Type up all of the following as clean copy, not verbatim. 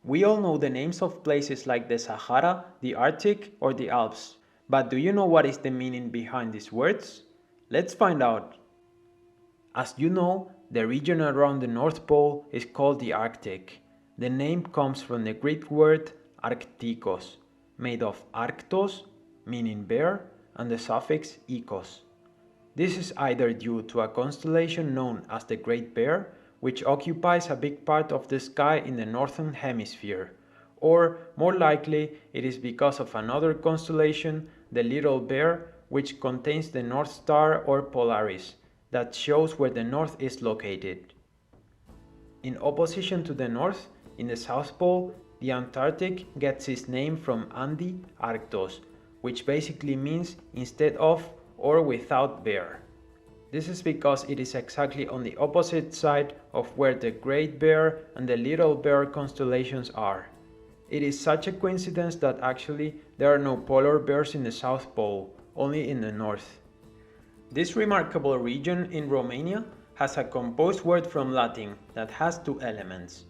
We all know the names of places like the Sahara, the Arctic, or the Alps, but do you know what is the meaning behind these words? Let's find out. As you know, the region around the North Pole is called the Arctic. The name comes from the Greek word arctikos, made of arctos, meaning bear, and the suffix ikos. This is either due to a constellation known as the Great Bear, which occupies a big part of the sky in the northern hemisphere, or more likely it is because of another constellation, the Little Bear, which contains the North Star or Polaris, that shows where the north is located. In opposition to the north, in the South Pole, the Antarctic gets its name from Andi Arctos, which basically means instead of or without bear. This is because it is exactly on the opposite side of where the Great Bear and the Little Bear constellations are. It is such a coincidence that actually there are no polar bears in the South Pole, only in the north. This remarkable region in Romania has a composed word from Latin that has two elements.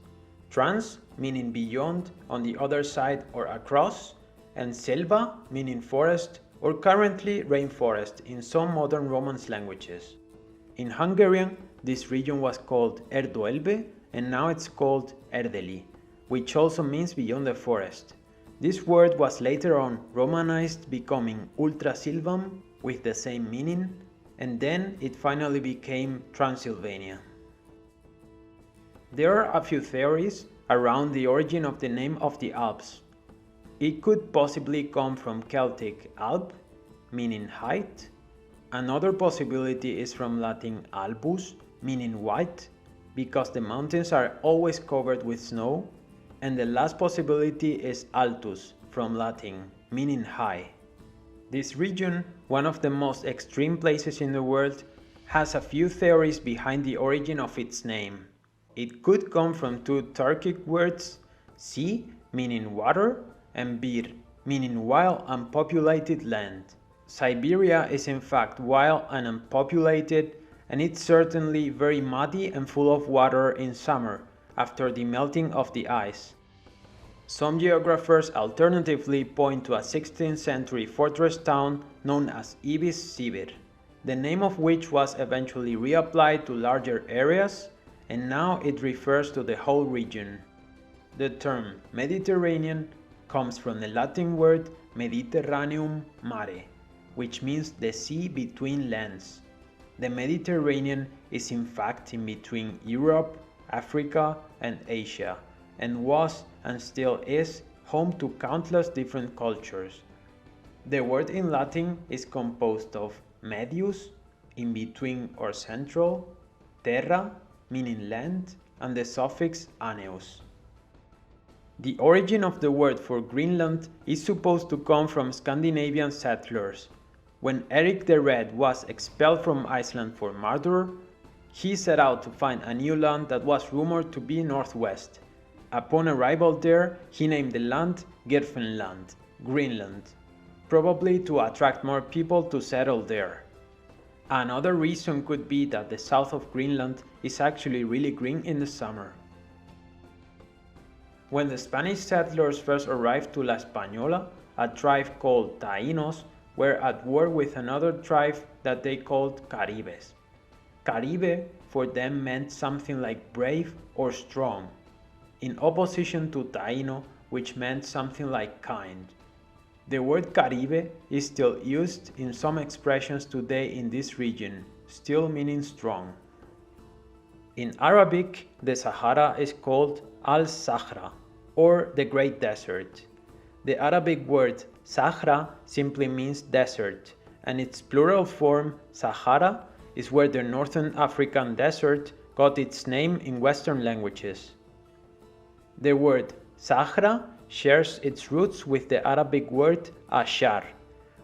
Trans, meaning beyond, on the other side or across, and selva, meaning forest, or currently rainforest in some modern Romance languages. In Hungarian, this region was called Erdölbe and now it's called Erdeli, which also means beyond the forest. This word was later on Romanized, becoming Ultrasilvam with the same meaning, and then it finally became Transylvania. There are a few theories around the origin of the name of the Alps. It could possibly come from Celtic Alp, meaning height. Another possibility is from Latin albus, meaning white, because the mountains are always covered with snow. And the last possibility is altus, from Latin, meaning high. This region, one of the most extreme places in the world, has a few theories behind the origin of its name. It could come from two Turkic words, sea, meaning water, and bir, meaning wild and unpopulated land. Siberia is in fact wild and unpopulated, and it's certainly very muddy and full of water in summer, after the melting of the ice. Some geographers alternatively point to a 16th century fortress town known as Ibis Sibir, the name of which was eventually reapplied to larger areas, and now it refers to the whole region. The term Mediterranean comes from the Latin word Mediterraneum mare, which means the sea between lands. The Mediterranean is in fact in between Europe, Africa, and Asia, and was and still is home to countless different cultures. The word in Latin is composed of medius, in between or central, terra, meaning land, and the suffix aneus. The origin of the word for Greenland is supposed to come from Scandinavian settlers. When Eric the Red was expelled from Iceland for murder, he set out to find a new land that was rumored to be northwest. Upon arrival there, he named the land Gerfenland, Greenland, probably to attract more people to settle there. Another reason could be that the south of Greenland is actually really green in the summer. When the Spanish settlers first arrived to La Española, a tribe called Taínos were at war with another tribe that they called Caribes. Caribe for them meant something like brave or strong, in opposition to Taíno, which meant something like kind. The word Caribe is still used in some expressions today in this region, still meaning strong. In Arabic, the Sahara is called Al-Sahra, or the Great Desert. The Arabic word Sahra simply means desert, and its plural form, Sahara, is where the northern African desert got its name in Western languages. The word Sahra shares its roots with the Arabic word ashar,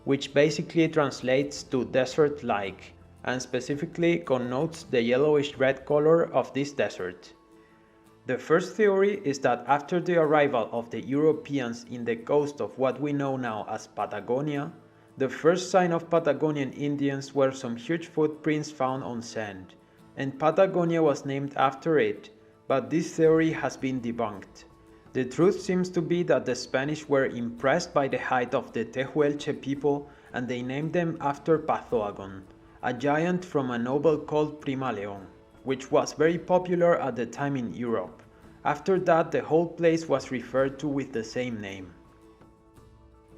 which basically translates to desert-like, and specifically connotes the yellowish-red color of this desert. The first theory is that after the arrival of the Europeans in the coast of what we know now as Patagonia, the first sign of Patagonian Indians were some huge footprints found on sand, and Patagonia was named after it, but this theory has been debunked. The truth seems to be that the Spanish were impressed by the height of the Tehuelche people and they named them after Patagonia, a giant from a novel called Prima León, which was very popular at the time in Europe. After that, the whole place was referred to with the same name.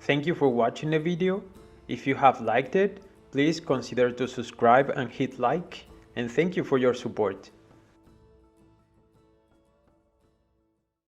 Thank you for watching the video. If you have liked it, please consider to subscribe and hit like, and thank you for your support.